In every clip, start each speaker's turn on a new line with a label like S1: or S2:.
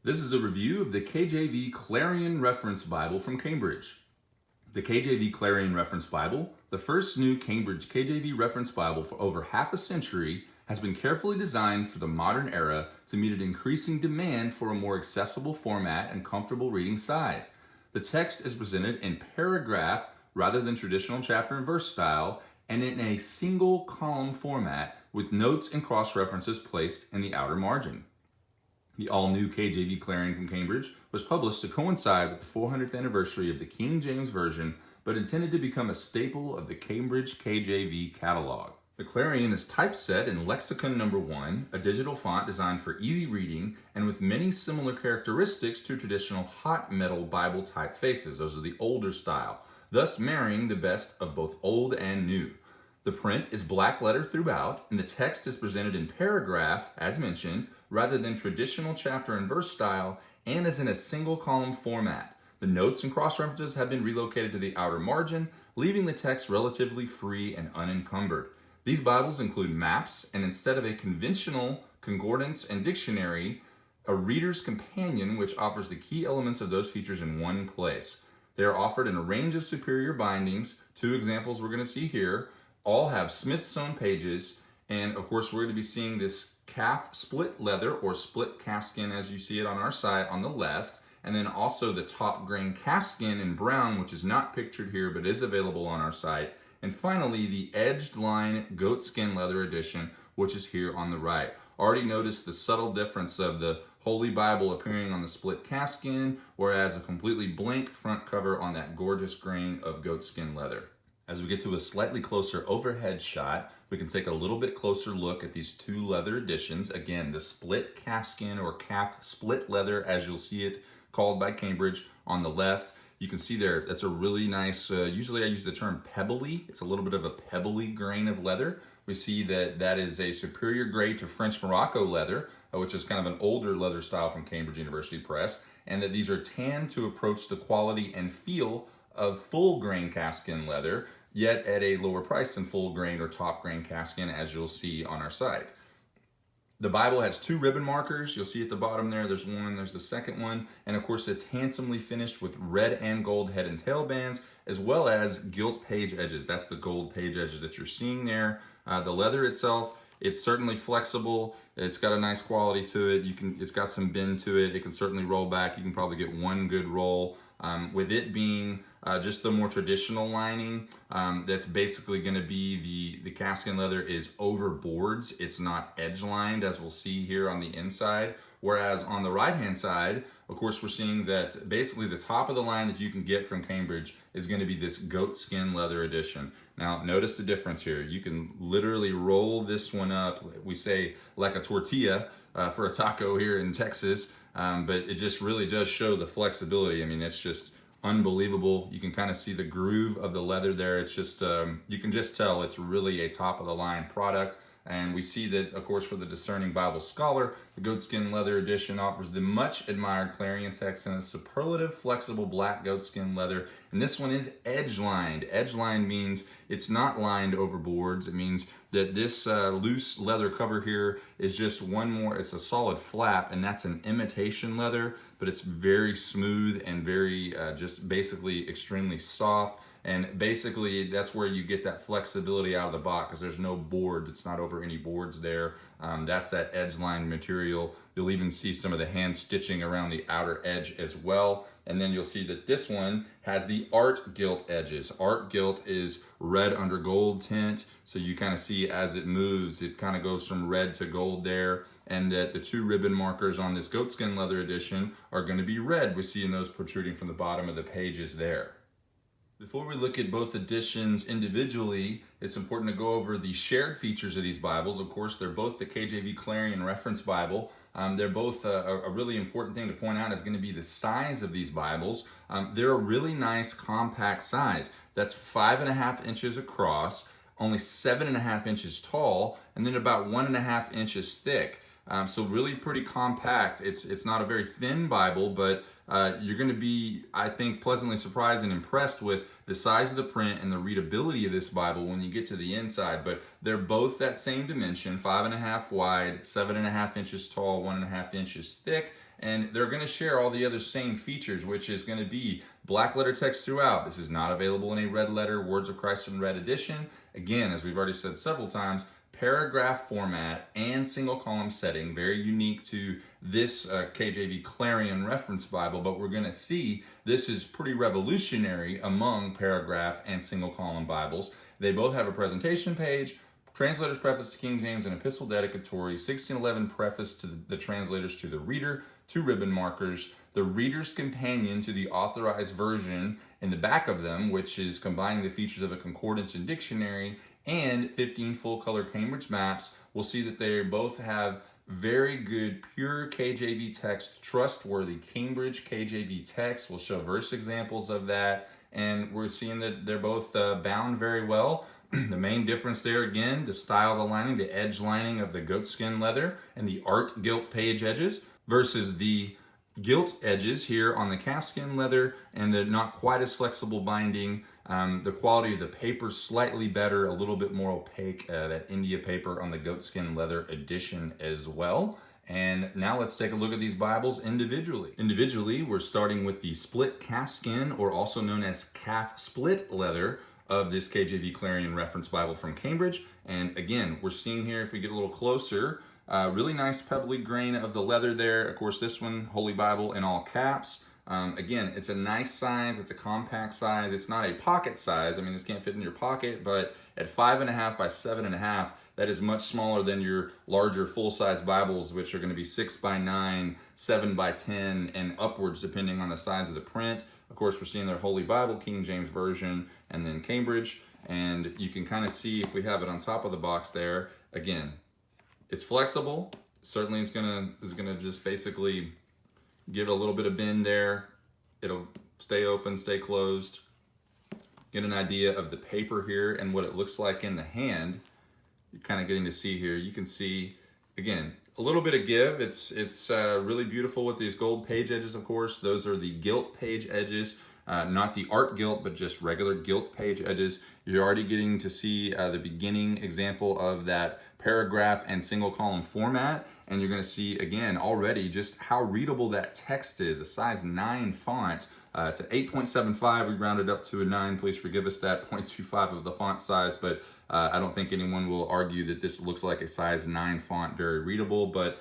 S1: This is a review of the KJV Clarion Reference Bible from Cambridge. The KJV Clarion Reference Bible, the first new Cambridge KJV Reference Bible for over half a century, has been carefully designed for the modern era to meet an increasing demand for a more accessible format and comfortable reading size. The text is presented in paragraph rather than traditional chapter and verse style, and in a single column format with notes and cross-references placed in the outer margin. The all-new KJV Clarion from Cambridge was published to coincide with the 400th anniversary of the King James Version, but intended to become a staple of the Cambridge KJV catalog. The Clarion is typeset in Lexicon No.1, a digital font designed for easy reading and with many similar characteristics to traditional hot metal Bible typefaces. Those are the older style, thus marrying the best of both old and new. The print is black letter throughout, and the text is presented in paragraph, as mentioned, rather than traditional chapter and verse style, and is in a single column format. The notes and cross-references have been relocated to the outer margin, leaving the text relatively free and unencumbered. These Bibles include maps, and instead of a conventional concordance and dictionary, a reader's companion which offers the key elements of those features in one place. They are offered in a range of superior bindings. Two examples we're going to see here all have Smith's sewn pages, and of course we're going to be seeing this calf split leather or split calfskin as you see it on our side on the left, and then also the top grain calfskin in brown, which is not pictured here but is available on our site, and finally the edged line goatskin leather edition, which is here on the right. Already noticed the subtle difference of the Holy Bible appearing on the split calfskin, whereas a completely blank front cover on that gorgeous grain of goatskin leather. As we get to a slightly closer overhead shot, we can take a little bit closer look at these two leather editions. Again, the split calfskin or calf split leather, as you'll see it called by Cambridge on the left. You can see there, that's a really nice, usually I use the term pebbly. It's a little bit of a pebbly grain of leather. We see that that is a superior grade to French Morocco leather, which is kind of an older leather style from Cambridge University Press, and that these are tanned to approach the quality and feel of full grain calfskin leather, yet at a lower price than full grain or top grain calfskin, as you'll see on our site. The Bible has two ribbon markers. You'll see at the bottom there, there's one, there's the second one, and of course it's handsomely finished with red and gold head and tail bands, as well as gilt page edges. That's the gold page edges that you're seeing there. The leather itself, it's certainly flexible. It's got a nice quality to it. It's got some bend to it. It can certainly roll back. You can probably get one good roll. With it being just the more traditional lining, that's basically going to be the calfskin leather is over boards. It's not edge lined, as we'll see here on the inside. Whereas on the right hand side, of course, we're seeing that basically the top of the line that you can get from Cambridge is going to be this goatskin leather edition. Now, notice the difference here. You can literally roll this one up. We say like a tortilla for a taco here in Texas. But it just really does show the flexibility. I mean, it's just unbelievable. You can kind of see the groove of the leather there. It's just, you can just tell it's really a top of the line product. And we see that, of course, for the discerning Bible scholar, the goatskin leather edition offers the much admired Clarion text in a superlative flexible black goatskin leather. And this one is edge lined. Edge lined means it's not lined over boards. It means that this loose leather cover here is just one more, it's a solid flap, and that's an imitation leather, but it's very smooth and very just basically extremely soft. And basically, that's where you get that flexibility out of the box, because there's no board. It's not over any boards there. That's that edge line material. You'll even see some of the hand stitching around the outer edge as well. And then you'll see that this one has the art gilt edges. Art gilt is red under gold tint. So you kind of see as it moves, it kind of goes from red to gold there. And that the two ribbon markers on this goatskin leather edition are going to be red. We're seeing those protruding from the bottom of the pages there. Before we look at both editions individually, it's important to go over the shared features of these Bibles. Of course, they're both the KJV Clarion Reference Bible. They're both a really important thing to point out is going to be the size of these Bibles. They're a really nice compact size. That's 5.5 inches across, only 7.5 inches tall, and then about 1.5 inches thick. So really pretty compact. It's not a very thin Bible, but you're going to be, I think, pleasantly surprised and impressed with the size of the print and the readability of this Bible when you get to the inside. But they're both that same dimension, 5.5 wide, 7.5 inches tall, 1.5 inches thick, And they're going to share all the other same features, which is going to be black letter text throughout. This is not available in a red letter, Words of Christ in red edition. Again, as we've already said several times, paragraph format and single column setting, very unique to this KJV Clarion Reference Bible, but we're going to see this is pretty revolutionary among paragraph and single column Bibles. They both have a presentation page, translator's preface to King James, and epistle dedicatory, 1611 preface to the translators to the reader, 2 ribbon markers, the reader's companion to the authorized version in the back of them, which is combining the features of a concordance and dictionary, and 15 full-color Cambridge maps. We'll see that they both have very good pure KJV text, trustworthy Cambridge KJV text. We'll show verse examples of that, and we're seeing that they're both bound very well. The main difference there, again, the style of the lining, the edge lining of the goatskin leather and the art gilt page edges versus the gilt edges here on the calfskin leather and the not quite as flexible binding. The quality of the paper slightly better, a little bit more opaque, that India paper on the goatskin leather edition as well. And now let's take a look at these Bibles individually. Individually, we're starting with the split calfskin, or also known as calf split leather, of this KJV Clarion Reference Bible from Cambridge. And again, we're seeing here, if we get a little closer, really nice pebbly grain of the leather there. Of course, this one, Holy Bible in all caps. Again, it's a nice size, it's a compact size, it's not a pocket size. I mean, this can't fit in your pocket, but at 5.5 by 7.5, that is much smaller than your larger full-size Bibles, which are going to be 6 by 9, 7 by 10, and upwards depending on the size of the print. Of course, we're seeing their Holy Bible, King James Version, and then Cambridge. And you can kind of see, if we have it on top of the box there, again, it's flexible. Certainly it's gonna just basically give it a little bit of bend there. It'll stay open, stay closed. Get an idea of the paper here and what it looks like in the hand. You're kind of getting to see here. You can see, again, a little bit of give. It's really beautiful with these gold page edges, of course. Those are the gilt page edges, not the art gilt, but just regular gilt page edges. You're already getting to see the beginning example of that paragraph and single column format. And you're going to see, again, already just how readable that text is. A size 9 font. To 8.75, we rounded up to a 9. Please forgive us that 0.25 of the font size, but I don't think anyone will argue that this looks like a size 9 font, very readable, but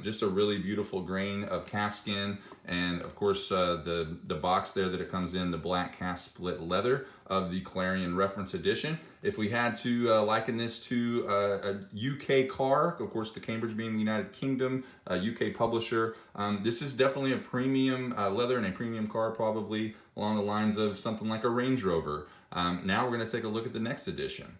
S1: just a really beautiful grain of calfskin, and of course the box there that it comes in, the black calf split leather of the Clarion Reference Edition. If we had to liken this to a UK car, of course the Cambridge being the United Kingdom, UK publisher, this is definitely a premium leather and a premium car, probably along the lines of something like a Range Rover. Now we're going to take a look at the next edition.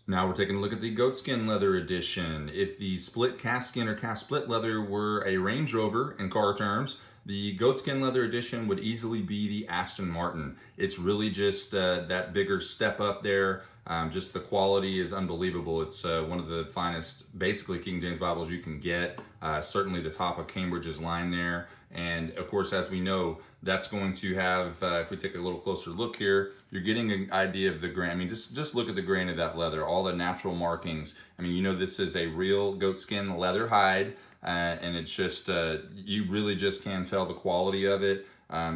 S1: Now we're taking a look at the goatskin leather edition. If the split calfskin or calf split leather were a Range Rover in car terms, the goatskin leather edition would easily be the Aston Martin. It's really just that bigger step up there. Just the quality is unbelievable. It's one of the finest, basically, King James Bibles you can get. Certainly the top of Cambridge's line there. And of course, as we know, that's going to have, if we take a little closer look here, you're getting an idea of the grain. I mean, just look at the grain of that leather, all the natural markings. I mean, you know, this is a real goatskin leather hide, and it's just, you really just can tell the quality of it.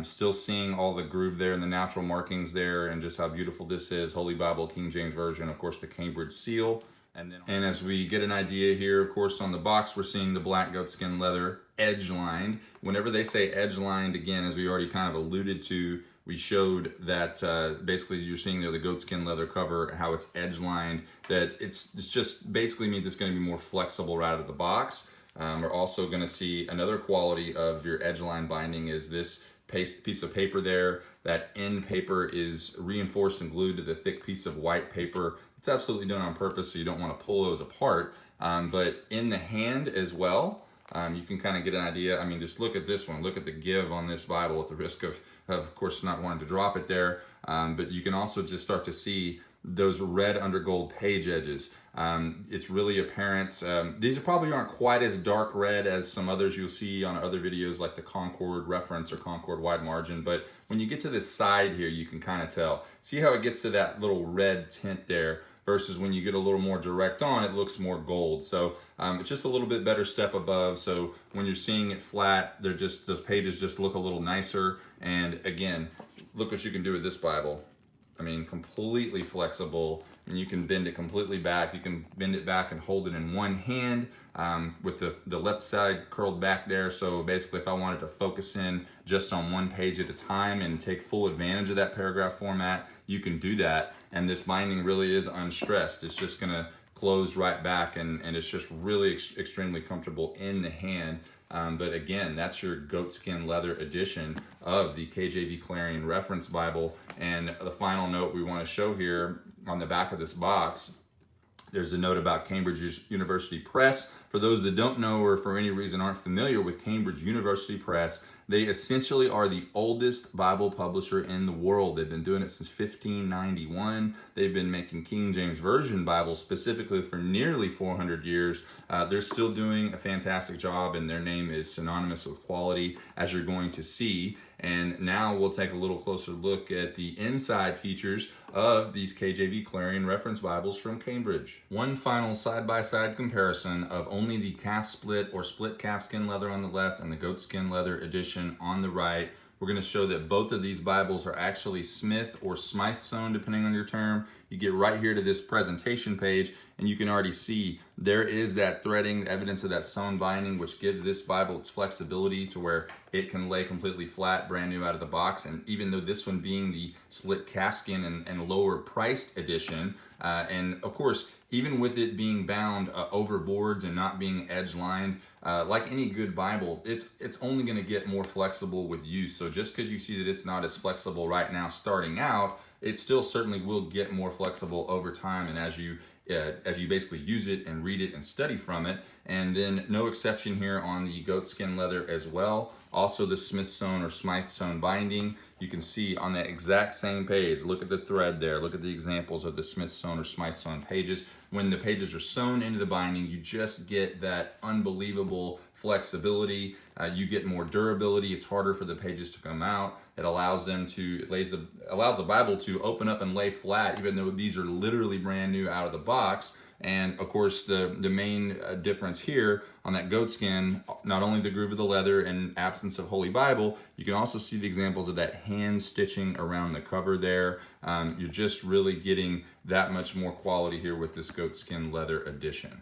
S1: Still seeing all the groove there and the natural markings there, and just how beautiful this is. Holy Bible, King James Version, of course, the Cambridge seal. And as we get an idea here, of course, on the box, we're seeing the black goatskin leather edge-lined. Whenever they say edge-lined, again, as we already kind of alluded to, we showed that basically you're seeing there the goatskin leather cover, how it's edge-lined, that it's just basically means it's going to be more flexible right out of the box. We're also going to see another quality of your edge-line binding is this piece of paper there. That end paper is reinforced and glued to the thick piece of white paper. It's absolutely done on purpose, so you don't want to pull those apart. But in the hand as well, you can kind of get an idea. I mean, just look at this one. Look at the give on this Bible at the risk of course, not wanting to drop it there. But you can also just start to see those red under gold page edges. It's really apparent. These probably aren't quite as dark red as some others you'll see on other videos like the Concord Reference or Concord Wide Margin, but when you get to this side here, you can kind of tell. See how it gets to that little red tint there. versus when you get a little more direct on, it looks more gold. So it's just a little bit better step above. So when you're seeing it flat, those pages just look a little nicer. And again, look what you can do with this Bible. I mean, completely flexible, and you can bend it completely back. You can bend it back and hold it in one hand with the left side curled back there. So basically, if I wanted to focus in just on one page at a time and take full advantage of that paragraph format, you can do that. And this binding really is unstressed. It's just gonna close right back, and it's just really extremely comfortable in the hand. But again, that's your goatskin leather edition of the KJV Clarion Reference Bible. And the final note we want to show here on the back of this box, there's a note about Cambridge University Press. For those that don't know or for any reason aren't familiar with Cambridge University Press, they essentially are the oldest Bible publisher in the world. They've been doing it since 1591. They've been making King James Version Bibles specifically for nearly 400 years. They're still doing a fantastic job, and their name is synonymous with quality, as you're going to see. And now we'll take a little closer look at the inside features of these KJV Clarion Reference Bibles from Cambridge. One final side-by-side comparison of only the calf split or split calfskin leather on the left and the goatskin leather edition on the right. We're going to show that both of these Bibles are actually Smith or Smythe sewn, depending on your term. You get right here to this presentation page, and you can already see there is that threading, evidence of that sewn binding, which gives this Bible its flexibility to where it can lay completely flat, brand new out of the box. And even though this one being the split calfskin and lower priced edition, and of course, even with it being bound over boards and not being edge lined, like any good Bible, it's only going to get more flexible with use. So just because you see that it's not as flexible right now starting out, it still certainly will get more flexible over time, and as you basically use it and read it and study from it. And then no exception here on the goatskin leather as well. Also the Smith sewn or Smythe sewn binding. You can see on that exact same page, look at the thread there, look at the examples of the Smith sewn or Smythe sewn pages. When the pages are sewn into the binding, you just get that unbelievable flexibility. You get more durability. It's harder for the pages to come out. It allows allows the Bible to open up and lay flat, even though these are literally brand new out of the box. And of course, the main difference here on that goatskin, not only the groove of the leather and absence of Holy Bible, you can also see the examples of that hand stitching around the cover there. You're just really getting that much more quality here with this goatskin leather edition.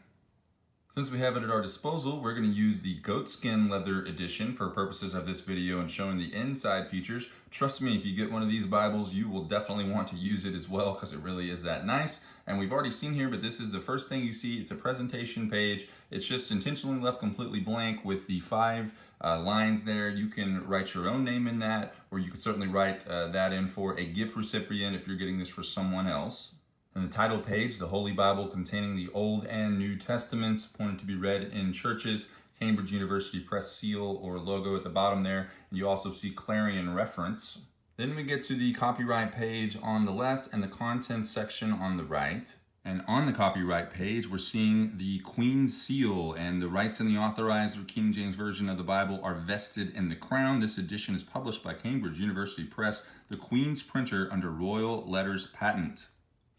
S1: Since we have it at our disposal, we're going to use the goatskin leather edition for purposes of this video and showing the inside features. Trust me, if you get one of these Bibles, you will definitely want to use it as well because it really is that nice. And we've already seen here, but this is the first thing you see. It's a presentation page. It's just intentionally left completely blank with the 5 lines there. You can write your own name in that, or you could certainly write that in for a gift recipient if you're getting this for someone else. In the title page, the Holy Bible containing the Old and New Testaments, appointed to be read in churches, Cambridge University Press seal or logo at the bottom there, and you also see Clarion Reference. Then we get to the copyright page on the left and the contents section on the right. And on the copyright page, we're seeing the Queen's seal, and the rights in the Authorized or King James Version of the Bible are vested in the Crown. This edition is published by Cambridge University Press, the Queen's printer, under Royal Letters Patent.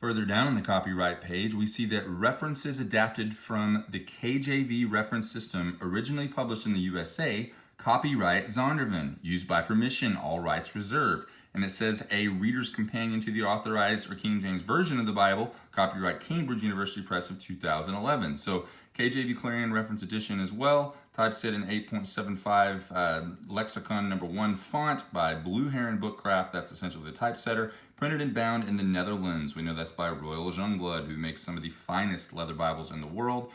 S1: Further down on the copyright page, we see that references adapted from the KJV reference system originally published in the USA, copyright Zondervan, used by permission, all rights reserved. And it says a reader's companion to the Authorized or King James Version of the Bible, copyright Cambridge University Press of 2011. So KJV Clarion Reference Edition as well, typeset in 8.75 Lexicon No.1 font by Blue Heron Bookcraft. That's essentially the typesetter. Printed and bound in the Netherlands. We know that's by Royal Youngblood, who makes some of the finest leather Bibles in the world.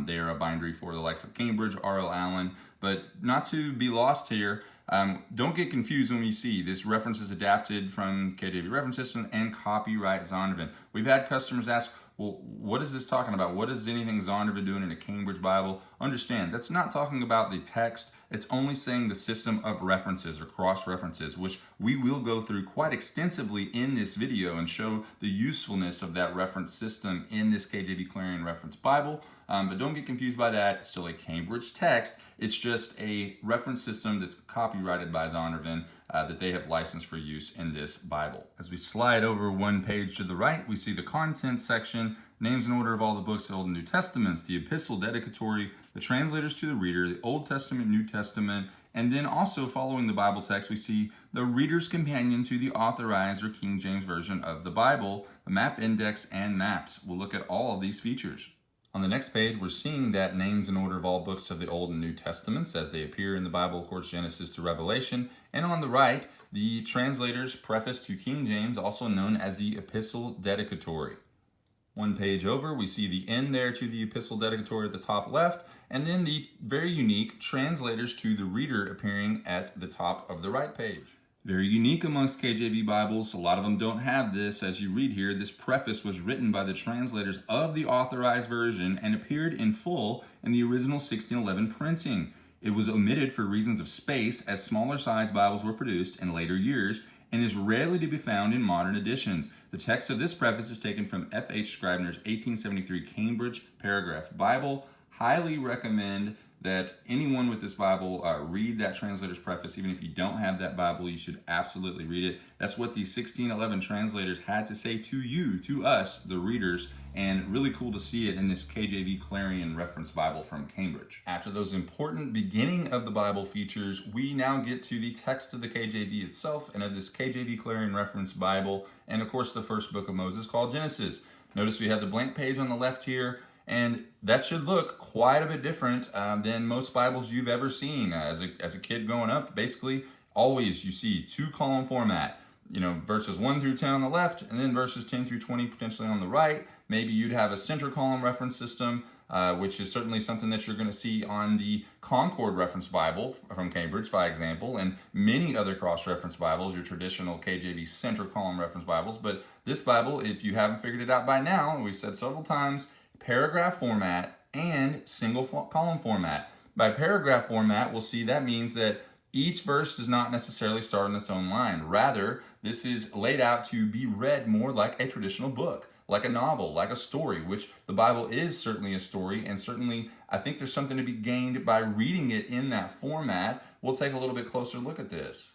S1: They are a bindery for the likes of Cambridge, R.L. Allen. But not to be lost here, don't get confused when we see this reference is adapted from KJV Reference System and copyright Zondervan. We've had customers ask, well, what is this talking about? What is anything Zondervan doing in a Cambridge Bible? Understand, that's not talking about the text It's only saying the system of references or cross-references, which we will go through quite extensively in this video and show the usefulness of that reference system in this KJV Clarion Reference Bible. But don't get confused by that. It's still a Cambridge text. It's just a reference system that's copyrighted by Zondervan that they have licensed for use in this Bible. As we slide over one page to the right, we see the contents section, names and order of all the books of the Old and New Testaments, the epistle dedicatory, the translators to the reader, the Old Testament, New Testament, and then also following the Bible text, we see the reader's companion to the Authorized or King James Version of the Bible, the map index, and maps. We'll look at all of these features. On the next page, we're seeing that names and order of all books of the Old and New Testaments as they appear in the Bible, of course, Genesis to Revelation. And on the right, the translator's preface to King James, also known as the epistle dedicatory. One page over, we see the end there to the epistle dedicatory at the top left, and then the very unique translators to the reader appearing at the top of the right page. Very unique amongst KJV Bibles. A lot of them don't have this. As you read here, this preface was written by the translators of the Authorized version and appeared in full in the original 1611 printing. It was omitted for reasons of space as smaller size Bibles were produced in later years and is rarely to be found in modern editions. The text of this preface is taken from F.H. Scribner's 1873 Cambridge Paragraph Bible. Highly recommend that anyone with this Bible read that translator's preface. Even if you don't have that Bible, you should absolutely read it. That's what the 1611 translators had to say to you, to us, the readers, and really cool to see it in this KJV Clarion Reference Bible from Cambridge. After those important beginning of the Bible features, we now get to the text of the KJV itself and of this KJV Clarion Reference Bible, and of course the first book of Moses called Genesis. Notice we have the blank page on the left here, and that should look quite a bit different than most Bibles you've ever seen. As a kid growing up, basically, always you see two-column format. Verses 1 through 10 on the left, and then verses 10 through 20 potentially on the right. Maybe you'd have a center column reference system, which is certainly something that you're going to see on the Concord Reference Bible from Cambridge, by example, and many other cross-reference Bibles, your traditional KJV center column reference Bibles. But this Bible, if you haven't figured it out by now, and we've said several times, paragraph format and single column format. By paragraph format, we'll see that means that each verse does not necessarily start on its own line. Rather, this is laid out to be read more like a traditional book, like a novel, like a story, which the Bible is certainly a story, and certainly I think there's something to be gained by reading it in that format. We'll take a little bit closer look at this.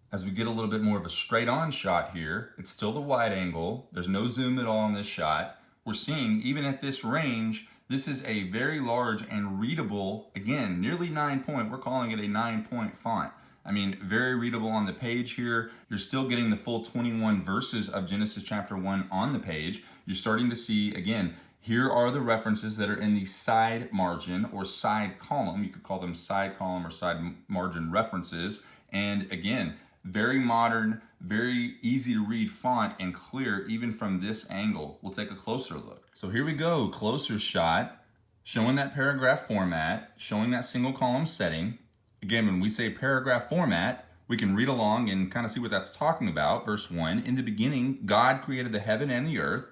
S1: As we get a little bit more of a straight-on shot here, it's still the wide angle. There's no zoom at all in this shot. We're seeing, even at this range, this is a very large and readable, again, nearly 9-point. We're calling it a 9-point font. I mean, very readable on the page here. You're still getting the full 21 verses of Genesis chapter 1 on the page. You're starting to see, again, here are the references that are in the side margin or side column. You could call them side column or side margin references. And again, very modern, very easy to read font and clear even from this angle. We'll take a closer look. So here we go, closer shot, showing that paragraph format, showing that single column setting. Again, when we say paragraph format, we can read along and kind of see what that's talking about. Verse 1, in the beginning, God created the heaven and the earth.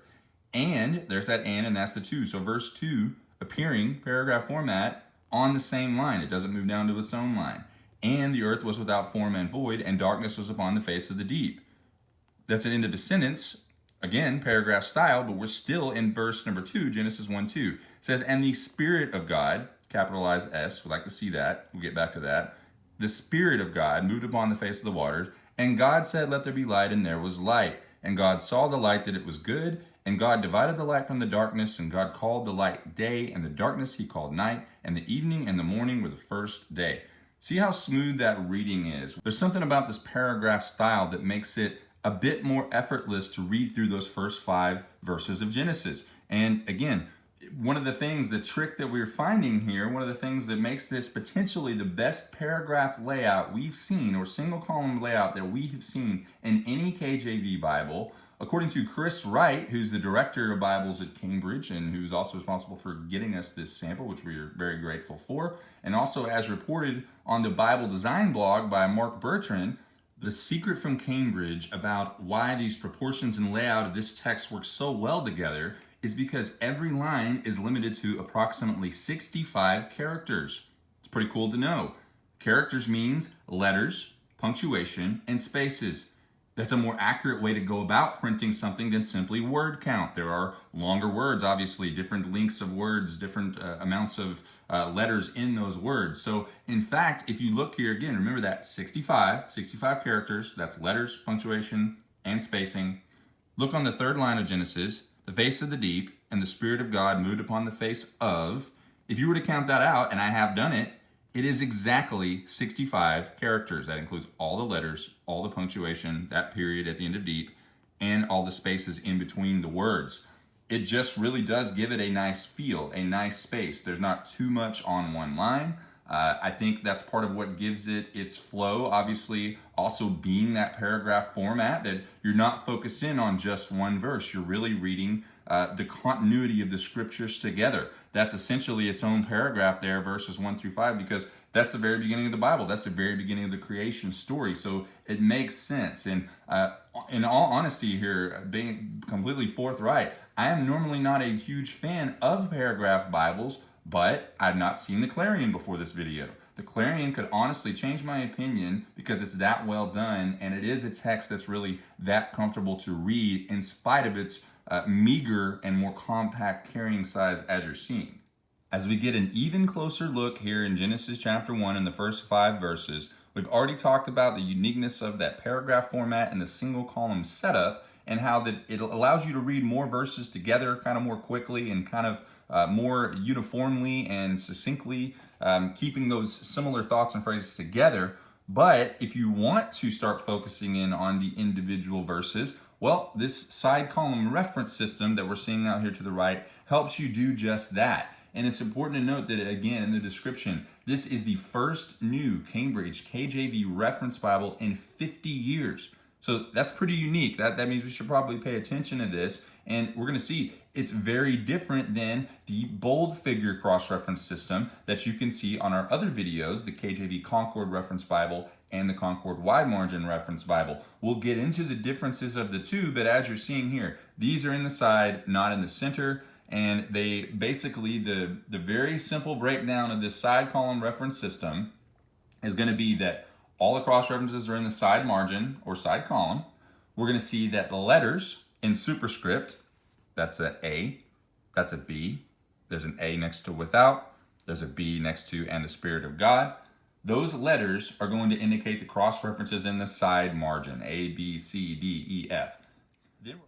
S1: And there's that and that's the two. So verse 2, appearing, paragraph format, on the same line. It doesn't move down to its own line. And the earth was without form and void, and darkness was upon the face of the deep. That's an end of the sentence. Again, paragraph style, but we're still in verse number 2, Genesis 1:2. It says, and the Spirit of God, capitalized S, we'd like to see that. We'll get back to that. The Spirit of God moved upon the face of the waters, and God said, let there be light, and there was light. And God saw the light that it was good, and God divided the light from the darkness, and God called the light day, and the darkness he called night, and the evening and the morning were the first day. See how smooth that reading is. There's something about this paragraph style that makes it a bit more effortless to read through those first 5 verses of Genesis. And again, one of the things, the trick that we're finding here, one of the things that makes this potentially the best paragraph layout we've seen, or single column layout that we have seen in any KJV Bible, according to Chris Wright, who's the director of Bibles at Cambridge and who's also responsible for getting us this sample, which we are very grateful for, and also as reported on the Bible Design blog by Mark Bertrand, the secret from Cambridge about why these proportions and layout of this text work so well together is because every line is limited to approximately 65 characters. It's pretty cool to know. Characters means letters, punctuation, and spaces. That's a more accurate way to go about printing something than simply word count. There are longer words, obviously, different lengths of words, different amounts of letters in those words. So in fact, if you look here again, remember that 65 characters, that's letters, punctuation, and spacing. Look on the third line of Genesis, the face of the deep and the Spirit of God moved upon the face of. If you were to count that out, and I have done it, it is exactly 65 characters. That includes all the letters, all the punctuation, that period at the end of deep, and all the spaces in between the words. It just really does give it a nice feel, a nice space. There's not too much on one line. I think that's part of what gives it its flow. Obviously, also being that paragraph format, that you're not focused in on just one verse. You're really reading the continuity of the scriptures together. That's essentially its own paragraph there, verses 1 through 5, because that's the very beginning of the Bible. That's the very beginning of the creation story. So it makes sense. And in all honesty here, being completely forthright, I am normally not a huge fan of paragraph Bibles, but I've not seen the Clarion before this video. The Clarion could honestly change my opinion because it's that well done, and it is a text that's really that comfortable to read in spite of its meager and more compact carrying size as you're seeing. As we get an even closer look here in Genesis chapter 1 in the first 5 verses, we've already talked about the uniqueness of that paragraph format and the single column setup, and how that it allows you to read more verses together kind of more quickly and kind of more uniformly and succinctly, keeping those similar thoughts and phrases together. But if you want to start focusing in on the individual verses, well, this side column reference system that we're seeing out here to the right helps you do just that. And it's important to note that, again, in the description, this is the first new Cambridge KJV Reference Bible in 50 years. So that's pretty unique. That means we should probably pay attention to this. And we're going to see it's very different than the bold figure cross-reference system that you can see on our other videos, the KJV Concord Reference Bible and the Concord Wide Margin Reference Bible. We'll get into the differences of the two, but as you're seeing here, these are in the side, not in the center. And they basically, the very simple breakdown of this side column reference system is going to be that all the cross references are in the side margin or side column. We're going to see that the letters in superscript, that's an A, that's a B, there's an A next to without, there's a B next to and the Spirit of God. Those letters are going to indicate the cross references in the side margin, A, B, C, D, E, F.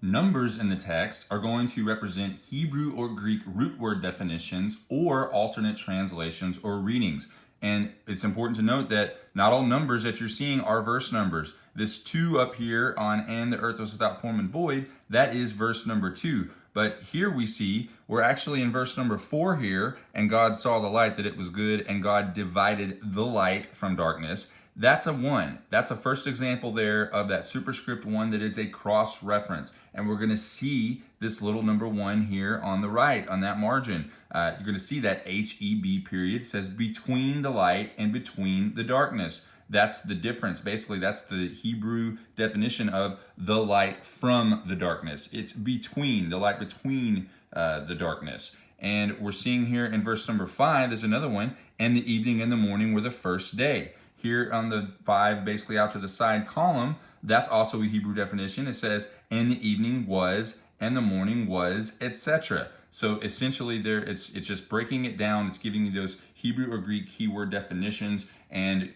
S1: Numbers in the text are going to represent Hebrew or Greek root word definitions or alternate translations or readings. And it's important to note that not all numbers that you're seeing are verse numbers. This 2 up here on "and the earth was without form and void," that is verse number 2. But here we see we're actually in verse number 4 here, "and God saw the light that it was good, and God divided the light from darkness." That's a 1. That's a first example there of that superscript 1 that is a cross reference. And we're going to see this little number 1 here on the right, on that margin. You're going to see that HEB period says between the light and between the darkness. That's the difference. Basically, that's the Hebrew definition of the light from the darkness. It's between, the light between the darkness. And we're seeing here in verse number 5, there's another one, "and the evening and the morning were the first day." Here on the 5, basically out to the side column, that's also a Hebrew definition. It says, "and the evening was, and the morning was," etc. So essentially there, it's just breaking it down. It's giving you those Hebrew or Greek keyword definitions and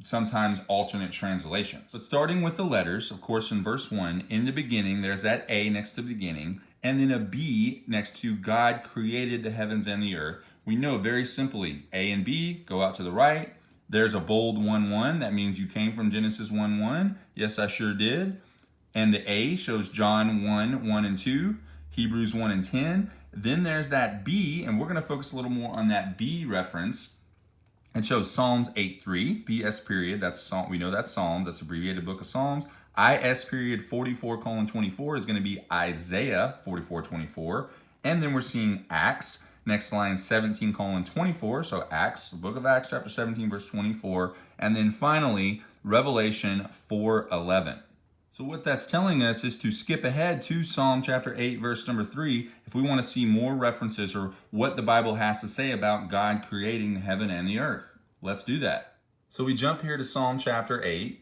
S1: sometimes alternate translations. But starting with the letters, of course, in verse 1, in the beginning, there's that A next to the beginning, and then a B next to God created the heavens and the earth. We know very simply, A and B go out to the right. There's a bold 1-1. That means you came from Genesis 1-1. Yes, I sure did. And the A shows John 1:1 and 2, Hebrews 1 and 10. Then there's that B, and we're going to focus a little more on that B reference. It shows Psalms 8:3, BS period. That's Psalm. We know that's Psalms. That's abbreviated book of Psalms. IS period 44:24 is going to be Isaiah 44:24. And then we're seeing Acts. Next line, 17:24. So Acts, the book of Acts, chapter 17, verse 24. And then finally, Revelation 4:11. So what that's telling us is to skip ahead to Psalm chapter 8, verse number 3, if we want to see more references or what the Bible has to say about God creating the heaven and the earth. Let's do that. So we jump here to Psalm chapter 8,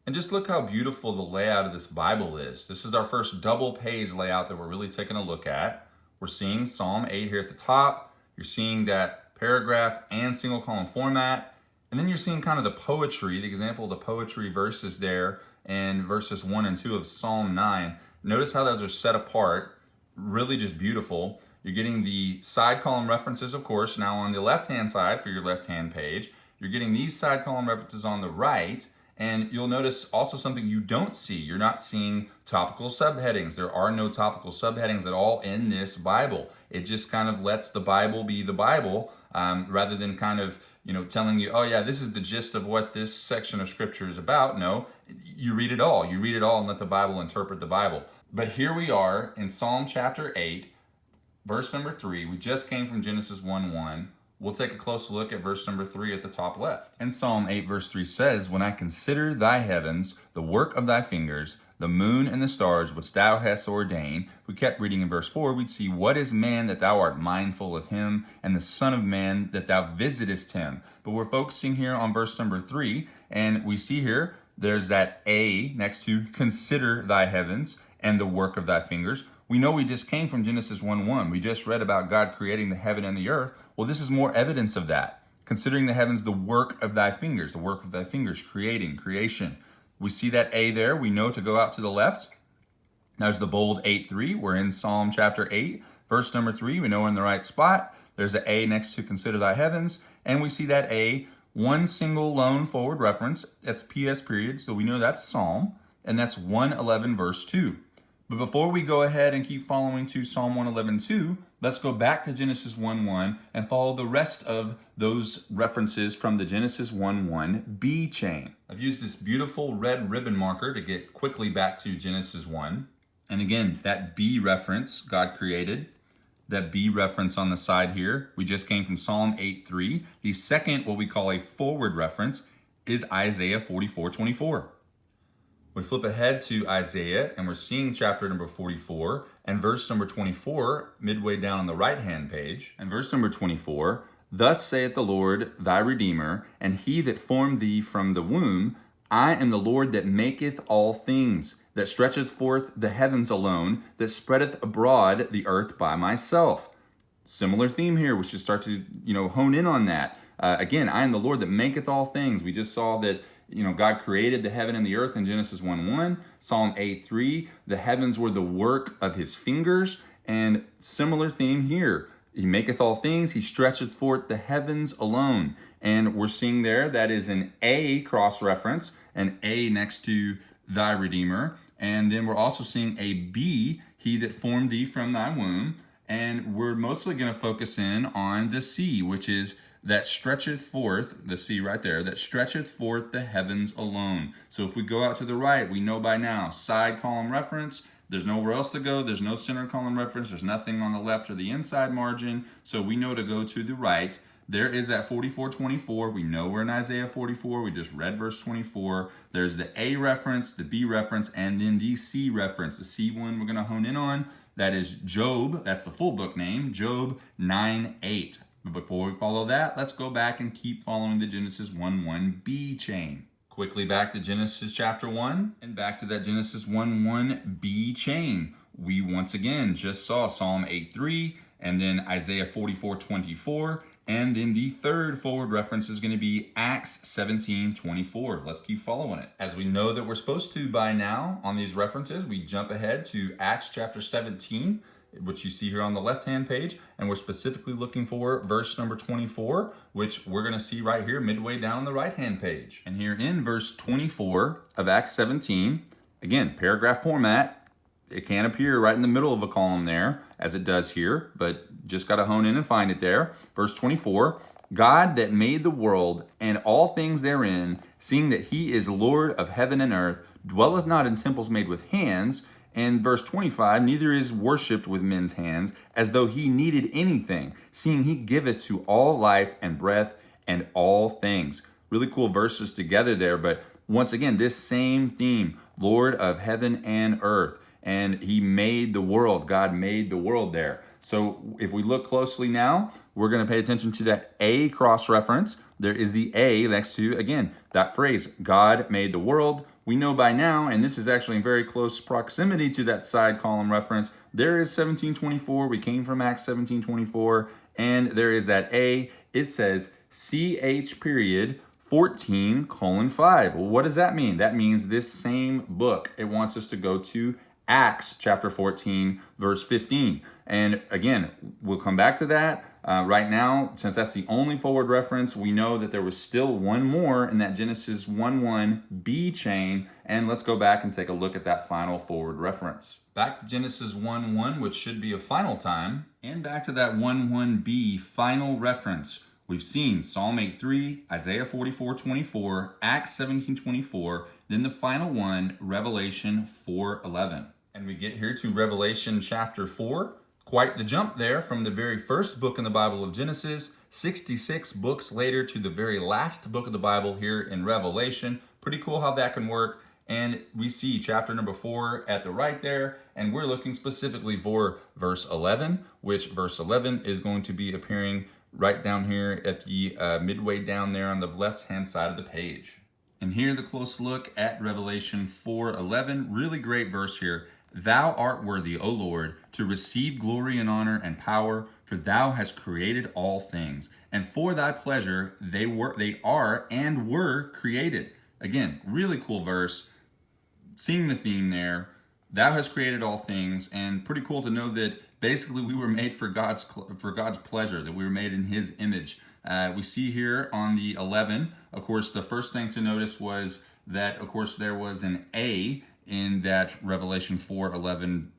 S1: and just look how beautiful the layout of this Bible is. This is our first double page layout that we're really taking a look at. We're seeing Psalm 8 here at the top. You're seeing that paragraph and single column format. And then you're seeing kind of the poetry, the example of the poetry verses there in verses 1 and 2 of Psalm 9. Notice how those are set apart, really just beautiful. You're getting the side column references, of course, now on the left-hand side for your left-hand page. You're getting these side column references on the right, and you'll notice also something you don't see. You're not seeing topical subheadings. There are no topical subheadings at all in this Bible. It just kind of lets the Bible be the Bible, rather than kind of, telling you, oh yeah, this is the gist of what this section of scripture is about. No, you read it all. You read it all and let the Bible interpret the Bible. But here we are in Psalm chapter 8, verse number 3. We just came from Genesis 1:1. We'll take a close look at verse number 3 at the top left. And Psalm 8 verse 3 says, "When I consider thy heavens, the work of thy fingers, the moon and the stars which thou hast ordained." If we kept reading in verse 4, we'd see, "What is man that thou art mindful of him, and the son of man that thou visitest him?" But we're focusing here on verse number 3, and we see here, there's that A next to consider thy heavens and the work of thy fingers. We know we just came from Genesis 1:1. We just read about God creating the heaven and the earth. Well, this is more evidence of that. Considering the heavens, the work of thy fingers, the work of thy fingers, creation. We see that A there. We know to go out to the left. There's the bold 8:3. We're in Psalm chapter 8, verse number 3. We know we're in the right spot. There's an A next to consider thy heavens. And we see that A, one single lone forward reference. That's PS period. So we know that's Psalm. And that's 111 verse 2. But before we go ahead and keep following to Psalm 111:2, let's go back to Genesis 1:1 and follow the rest of those references from the Genesis 1:1 B chain. I've used this beautiful red ribbon marker to get quickly back to Genesis 1. And again, that B reference, God created, that B reference on the side here, we just came from Psalm 8:3. The second, what we call a forward reference, is Isaiah 44:24. We flip ahead to Isaiah, and we're seeing chapter number 44 and verse number 24 midway down on the right-hand page. And verse number 24, "Thus saith the Lord thy Redeemer, and he that formed thee from the womb, I am the Lord that maketh all things, that stretcheth forth the heavens alone, that spreadeth abroad the earth by myself." Similar theme here. We should start to, hone in on that. Again, I am the Lord that maketh all things. We just saw that, God created the heaven and the earth in Genesis 1:1. Psalm 8:3, the heavens were the work of his fingers. And similar theme here. He maketh all things. He stretcheth forth the heavens alone. And we're seeing there that is an A cross reference, an A next to thy Redeemer. And then we're also seeing a B, he that formed thee from thy womb. And we're mostly going to focus in on the C, which is that stretcheth forth, the C right there, that stretcheth forth the heavens alone. So if we go out to the right, we know by now, side column reference, there's nowhere else to go, there's no center column reference, there's nothing on the left or the inside margin, so we know to go to the right. There is that 44:24, we know we're in Isaiah 44, we just read verse 24. There's the A reference, the B reference, and then the C reference. The C one we're going to hone in on, that is Job, that's the full book name, Job 9:8. But before we follow that, let's go back and keep following the Genesis 1:1 B chain. Quickly back to Genesis chapter 1 and back to that Genesis 1:1 B chain. We once again just saw Psalm 8:3 and then Isaiah 44:24. And then the third forward reference is going to be Acts 17:24. Let's keep following it. As we know that we're supposed to by now on these references, we jump ahead to Acts chapter 17, which you see here on the left-hand page, and we're specifically looking for verse number 24, which we're going to see right here midway down on the right-hand page. And here in verse 24 of Acts 17, again, paragraph format, it can appear right in the middle of a column there, as it does here, but just got to hone in and find it there. Verse 24, "God that made the world and all things therein, seeing that he is Lord of heaven and earth, dwelleth not in temples made with hands." And verse 25, "Neither is worshipped with men's hands, as though he needed anything, seeing he giveth to all life and breath and all things." Really cool verses together there, but once again, this same theme, Lord of heaven and earth. and he made the world. God made the world there. So if we look closely now, we're going to pay attention to that A cross-reference. There is the A next to, again, that phrase, God made the world. We know by now, and this is actually in very close proximity to that side column reference, there is 1724. We came from Acts 1724, and there is that A. It says CH period 14:5. Well, what does that mean? That means this same book. It wants us to go to Acts chapter 14, verse 15. And again, we'll come back to that. Right now, since that's the only forward reference, we know that there was still one more in that Genesis 1:1 B chain. And let's go back and take a look at that final forward reference. Back to Genesis 1:1, which should be a final time, and back to that 1:1b final reference. We've seen Psalm 8:3, Isaiah 44:24, Acts 17:24, then the final one, Revelation 4:11. And we get here to Revelation chapter 4. Quite the jump there from the very first book in the Bible of Genesis, 66 books later to the very last book of the Bible here in Revelation. Pretty cool how that can work. And we see chapter number 4 at the right there, and we're looking specifically for verse 11, which verse 11 is going to be appearing right down here at the midway down there on the left-hand side of the page. And here the close look at Revelation 4:11. Really great verse here. Thou art worthy, O Lord, to receive glory and honor and power, for thou hast created all things, and for thy pleasure they are and were created. Again, really cool verse. Seeing the theme there, thou hast created all things, and pretty cool to know that basically we were made for God's pleasure, that we were made in his image. We see here on the 11, of course, the first thing to notice was that, of course, there was an A in that Revelation 4:11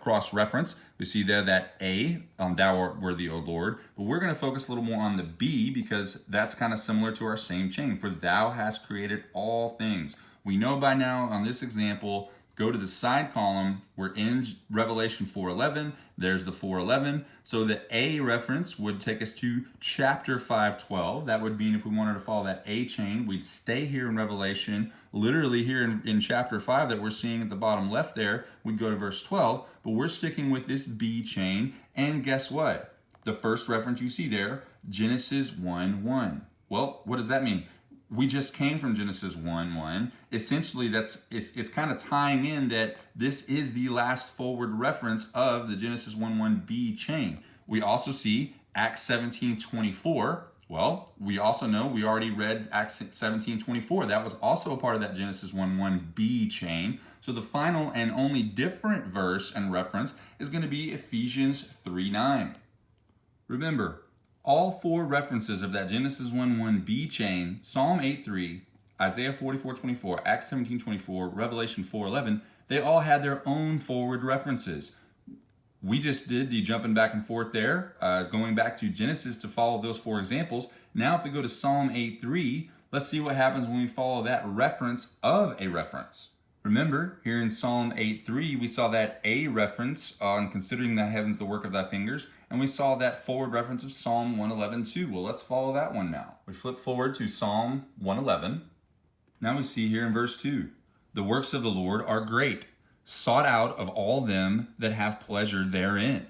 S1: cross-reference. We see there that A, thou art worthy, O Lord. But we're going to focus a little more on the B because that's kind of similar to our same chain. For thou hast created all things. We know by now on this example, go to the side column. We're in Revelation 4:11. There's the 4:11. So the A reference would take us to chapter 5:12. That would mean if we wanted to follow that A chain, we'd stay here in Revelation, literally here in chapter 5 that we're seeing at the bottom left there. We'd go to verse 12, but we're sticking with this B chain. And guess what? The first reference you see there, Genesis 1:1. Well, what does that mean? We just came from Genesis 1:1. Essentially, it's kind of tying in that this is the last forward reference of the Genesis 1:1 B chain. We also see Acts 17:24. Well, we also know we already read Acts 17:24. That was also a part of that Genesis 1:1 B chain. So the final and only different verse and reference is going to be Ephesians 3:9. Remember, all four references of that Genesis 1:1 B chain, Psalm 8:3, Isaiah 44:24, Acts 17:24, Revelation 4:11, they all had their own forward references. We just did the jumping back and forth there, going back to Genesis to follow those four examples. Now if we go to Psalm 8:3, let's see what happens when we follow that reference of a reference. Remember, here in Psalm 8:3, we saw that A reference on considering the heavens the work of thy fingers, and we saw that forward reference of Psalm 111:2. Well, let's follow that one now. We flip forward to Psalm 111. Now we see here in verse 2, the works of the Lord are great, sought out of all them that have pleasure therein.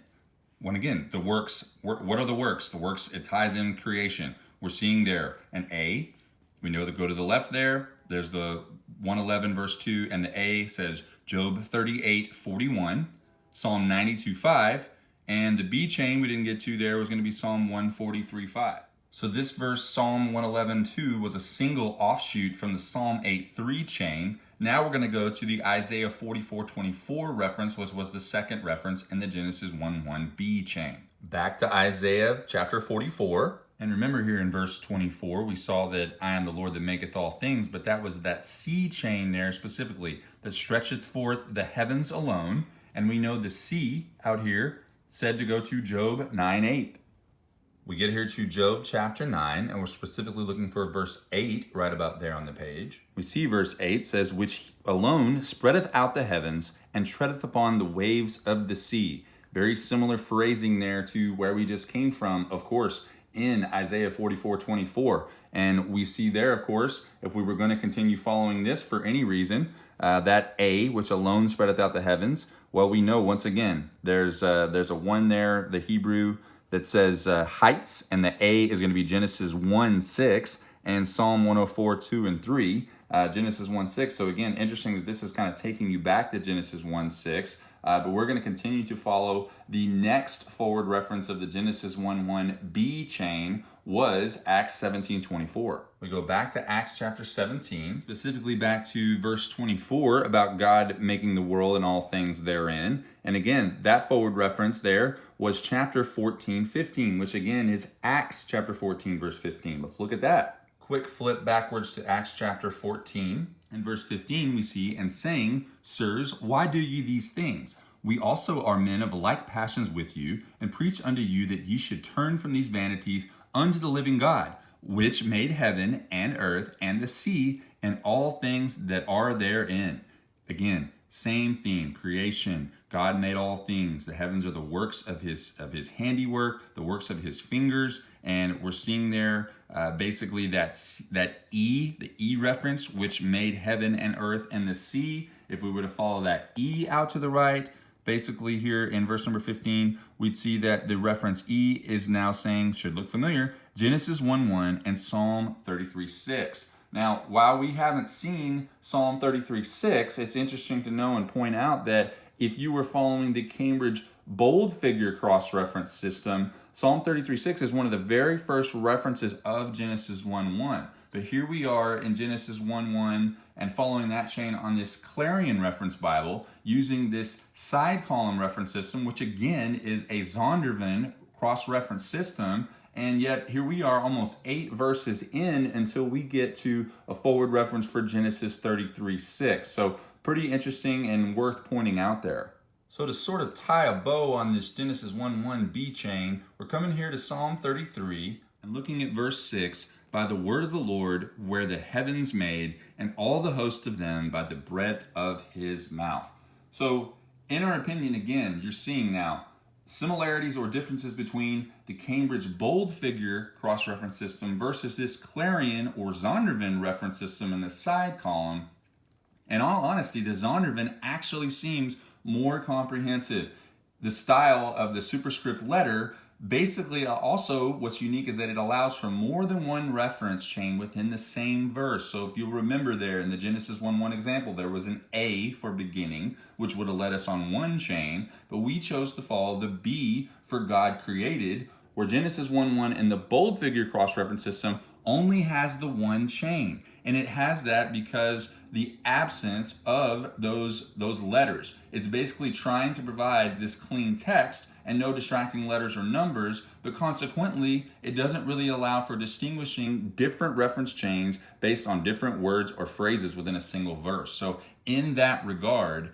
S1: When again, the works, what are the works? The works, it ties in creation. We're seeing there an A. We know that go to the left there. There's the 111 verse 2, and the A says Job 38:41, Psalm 92:5, and the B chain we didn't get to there was going to be Psalm 143:5. So this verse, Psalm 111:2, was a single offshoot from the Psalm 8:3 chain. Now we're going to go to the Isaiah 44:24 reference, which was the second reference in the Genesis 1:1 B chain. Back to Isaiah chapter 44. And remember here in verse 24, we saw that I am the Lord that maketh all things, but that was that C chain there specifically that stretcheth forth the heavens alone. And we know the C out here said to go to Job 9:8. We get here to Job chapter 9, and we're specifically looking for verse 8 right about there on the page. We see verse 8 says, which alone spreadeth out the heavens and treadeth upon the waves of the sea. Very similar phrasing there to where we just came from, of course, in Isaiah 44:24. And we see there, of course, if we were going to continue following this for any reason, that A, which alone spreadeth out the heavens, well, we know once again, there's a one there, the Hebrew, that says heights, and the A is going to be Genesis 1:6 and Psalm 104:2 and 3, Genesis 1:6. So again, interesting that this is kind of taking you back to Genesis 1:6. But we're going to continue to follow the next forward reference of the Genesis 1:1 B chain was Acts 17:24. We go back to Acts chapter 17, specifically back to verse 24 about God making the world and all things therein. And again, that forward reference there was chapter 14:15, which again is Acts chapter 14, verse 15. Let's look at that. Quick flip backwards to Acts chapter 14. In verse 15, we see, and saying, Sirs, why do ye these things? We also are men of like passions with you, and preach unto you that ye should turn from these vanities unto the living God, which made heaven and earth and the sea and all things that are therein. Again, same theme, creation. God made all things. The heavens are the works of his handiwork, the works of his fingers. And we're seeing there basically that E, the E reference, which made heaven and earth and the sea. If we were to follow that E out to the right, basically here in verse number 15, we'd see that the reference E is now saying, should look familiar, Genesis 1:1 and Psalm 33:6. Now, while we haven't seen Psalm 33:6, it's interesting to know and point out that if you were following the Cambridge bold figure cross-reference system, Psalm 33:6 is one of the very first references of Genesis 1:1. But here we are in Genesis 1:1 and following that chain on this Clarion Reference Bible using this side column reference system, which again is a Zondervan cross-reference system. And yet here we are almost 8 verses in until we get to a forward reference for Genesis 33:6. So pretty interesting and worth pointing out there. So to sort of tie a bow on this Genesis 1:1 B chain, we're coming here to Psalm 33 and looking at verse 6, by the word of the Lord were the heavens made, and all the hosts of them by the breath of his mouth. So in our opinion, again, you're seeing now similarities or differences between the Cambridge bold figure cross-reference system versus this Clarion or Zondervan reference system in the side column. In all honesty, the Zondervan actually seems more comprehensive. The style of the superscript letter, basically also what's unique is that it allows for more than one reference chain within the same verse. So if you'll remember there in the Genesis 1:1 example, there was an A for beginning, which would have led us on one chain, but we chose to follow the B for God created, where Genesis 1:1 in the bold figure cross-reference system only has the one chain. And it has that because the absence of those letters. It's basically trying to provide this clean text and no distracting letters or numbers, but consequently, it doesn't really allow for distinguishing different reference chains based on different words or phrases within a single verse. So in that regard,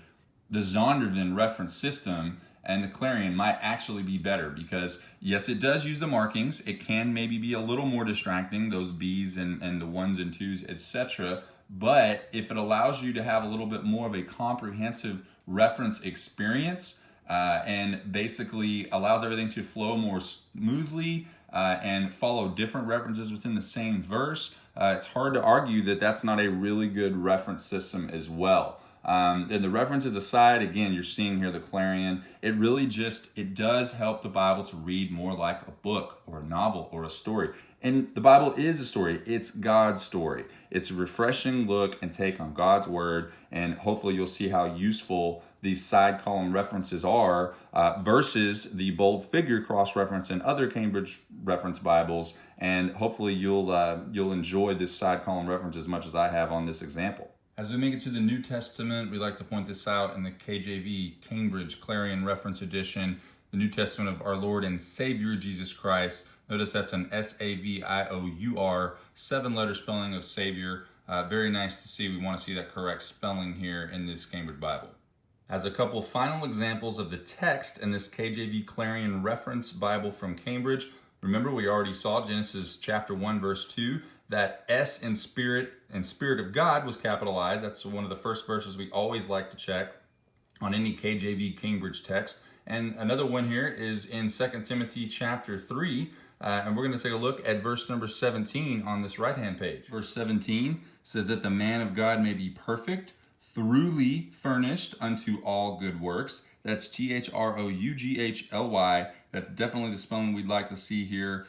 S1: the Zondervan reference system and the Clarion might actually be better because, yes, it does use the markings. It can maybe be a little more distracting, those B's and the 1s and 2s, etc. But if it allows you to have a little bit more of a comprehensive reference experience and basically allows everything to flow more smoothly and follow different references within the same verse, it's hard to argue that that's not a really good reference system as well. And the references aside, again, you're seeing here the Clarion. It really it does help the Bible to read more like a book or a novel or a story. And the Bible is a story. It's God's story. It's a refreshing look and take on God's word. And hopefully you'll see how useful these side column references are versus the bold figure cross-reference in other Cambridge Reference Bibles. And hopefully you'll enjoy this side column reference as much as I have on this example. As we make it to the New Testament, we like to point this out in the KJV Cambridge Clarion Reference Edition, the New Testament of our Lord and Savior Jesus Christ. Notice that's an S-A-V-I-O-U-R, 7-letter spelling of Savior. Very nice to see. We want to see that correct spelling here in this Cambridge Bible. As a couple final examples of the text in this KJV Clarion Reference Bible from Cambridge, remember we already saw Genesis chapter 1, verse 2, that S in Spirit and Spirit of God was capitalized. That's one of the first verses we always like to check on any KJV Cambridge text. And another one here is in 2 Timothy chapter 3, And we're going to take a look at verse number 17 on this right-hand page. Verse 17 says that the man of God may be perfect, thoroughly furnished unto all good works. That's T-H-R-O-U-G-H-L-Y. That's definitely the spelling we'd like to see here.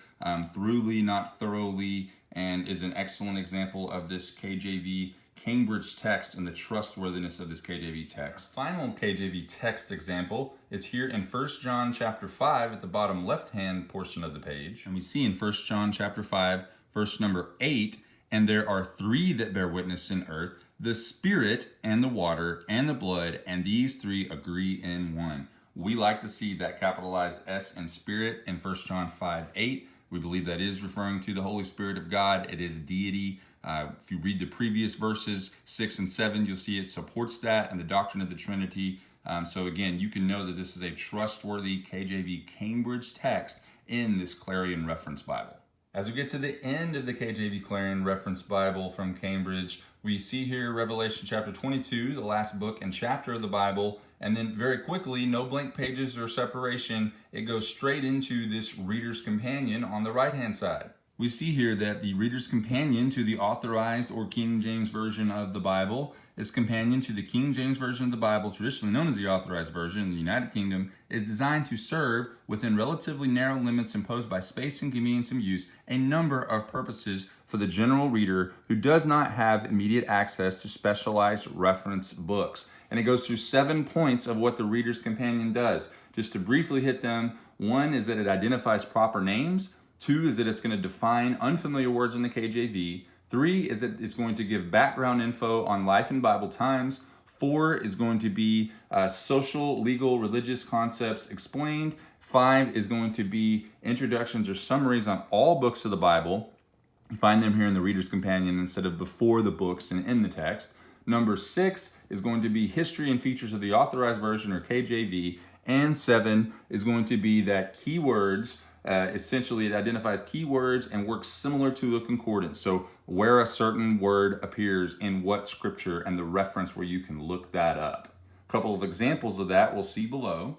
S1: Thoroughly, not thoroughly, and is an excellent example of this KJV Cambridge text and the trustworthiness of this KJV text. Final KJV text example is here in 1 John chapter 5 at the bottom left-hand portion of the page. And we see in 1 John chapter 5, verse number 8, and there are three that bear witness in earth, the Spirit and the water and the blood, and these three agree in one. We like to see that capitalized S in Spirit in 1 John 5:8. We believe that is referring to the Holy Spirit of God. It is deity. If you read the previous verses, 6 and 7, you'll see it supports that and the doctrine of the Trinity. So again, you can know that this is a trustworthy KJV Cambridge text in this Clarion Reference Bible. As we get to the end of the KJV Clarion Reference Bible from Cambridge, we see here Revelation chapter 22, the last book and chapter of the Bible, and then very quickly, no blank pages or separation, it goes straight into this Reader's Companion on the right-hand side. We see here that the Reader's Companion to the Authorized or King James Version of the Bible is companion to the King James Version of the Bible, traditionally known as the Authorized Version in the United Kingdom, is designed to serve, within relatively narrow limits imposed by space and convenience of use, a number of purposes for the general reader who does not have immediate access to specialized reference books. And it goes through 7 points of what the Reader's Companion does. Just to briefly hit them, 1 is that it identifies proper names. 2 is that it's going to define unfamiliar words in the KJV. 3 is that it's going to give background info on life in Bible times. 4 is going to be social, legal, religious concepts explained. 5 is going to be introductions or summaries on all books of the Bible. You find them here in the Reader's Companion instead of before the books and in the text. Number 6 is going to be history and features of the Authorized Version or KJV. And 7 is going to be that keywords. Essentially, it identifies keywords and works similar to a concordance. So where a certain word appears in what scripture and the reference where you can look that up. A couple of examples of that we'll see below.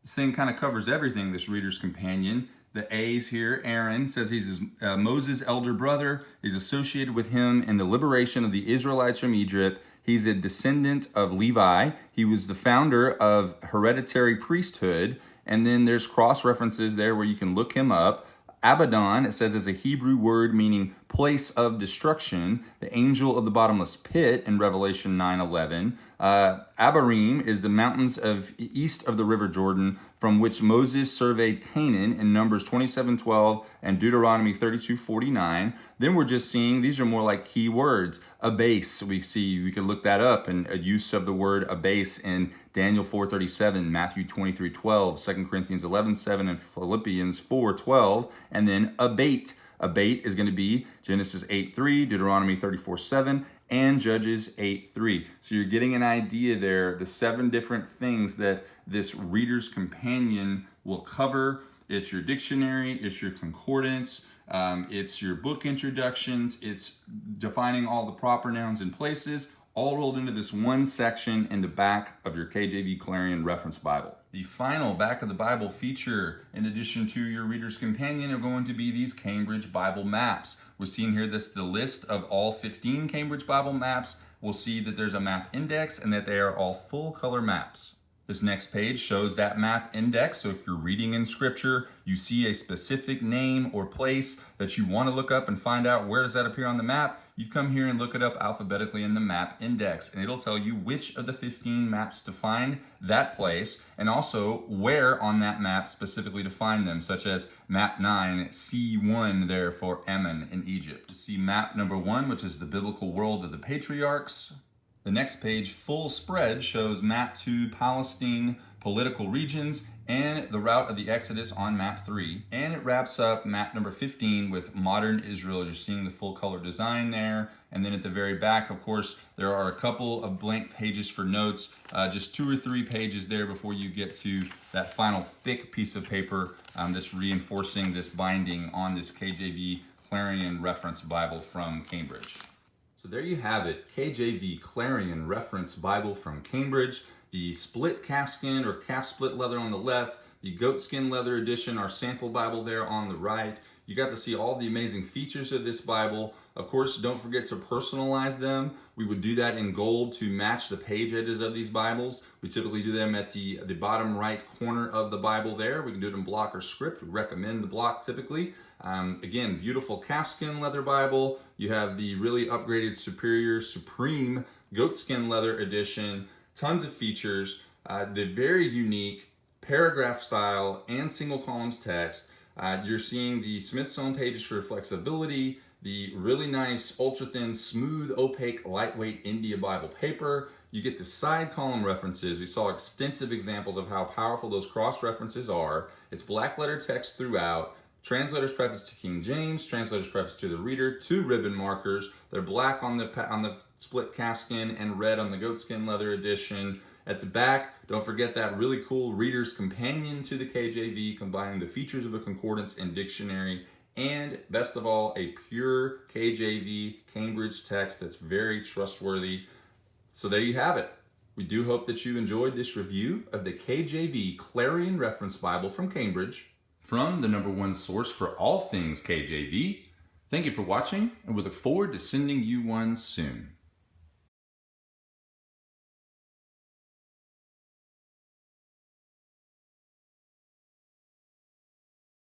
S1: This thing kind of covers everything, this Reader's Companion. The A's here, Aaron says he's Moses' elder brother. He's associated with him in the liberation of the Israelites from Egypt. He's a descendant of Levi. He was the founder of hereditary priesthood. And then there's cross references there where you can look him up. Abaddon, it says, is a Hebrew word meaning place of destruction, the angel of the bottomless pit in Revelation 9:11. Abarim is the mountains of east of the river Jordan from which Moses surveyed Canaan in Numbers 27:12 and Deuteronomy 32:49. Then we're just seeing, these are more like key words. Abase, we can look that up, and a use of the word abase in Daniel 4:37, Matthew 23:12, 2 Corinthians 11:7, and Philippians 4:12, and then abate. Abate is going to be Genesis 8:3, Deuteronomy 34:7, and Judges 8:3. So you're getting an idea there, the 7 different things that this Reader's Companion will cover. It's your dictionary, it's your concordance, it's your book introductions, it's defining all the proper nouns and places, all rolled into this one section in the back of your KJV Clarion Reference Bible. The final back of the Bible feature, in addition to your Reader's Companion, are going to be these Cambridge Bible maps. We're seeing here the list of all 15 Cambridge Bible maps. We'll see that there's a map index and that they are all full color maps. This next page shows that map index. So if you're reading in scripture, you see a specific name or place that you want to look up and find out where does that appear on the map, you come here and look it up alphabetically in the map index, and it'll tell you which of the 15 maps to find that place, and also where on that map specifically to find them, such as map 9, C1 there for Ammon in Egypt. See map number 1, which is the biblical world of the patriarchs. The next page, full spread, shows map 2, Palestine, political regions, and the route of the Exodus on map 3. And it wraps up map number 15 with modern Israel. You're seeing the full color design there. And then at the very back, of course, there are a couple of blank pages for notes, just 2 or 3 pages there before you get to that final thick piece of paper that's reinforcing this binding on this KJV Clarion Reference Bible from Cambridge. So there you have it, KJV Clarion Reference Bible from Cambridge. The split calfskin or calf split leather on the left, the goatskin leather edition, our sample Bible there on the right. You got to see all the amazing features of this Bible. Of course, don't forget to personalize them. We would do that in gold to match the page edges of these Bibles. We typically do them at the bottom right corner of the Bible there. We can do it in block or script. We recommend the block typically. Again, beautiful calfskin leather Bible. You have the really upgraded Superior Supreme goatskin leather edition. Tons of features. The very unique paragraph style and single columns text. You're seeing the Smithsonian pages for flexibility, the really nice, ultra-thin, smooth, opaque, lightweight India Bible paper. You get the side column references. We saw extensive examples of how powerful those cross references are. It's black letter text throughout. Translator's preface to King James, translator's preface to the reader, 2 ribbon markers. They're black on the split calfskin and red on the goatskin leather edition. At the back, don't forget that really cool Reader's Companion to the KJV, combining the features of a concordance and dictionary, and best of all, a pure KJV Cambridge text that's very trustworthy. So there you have it. We do hope that you enjoyed this review of the KJV Clarion Reference Bible from Cambridge, from the #1 source for all things KJV. Thank you for watching, and we look forward to sending you one soon.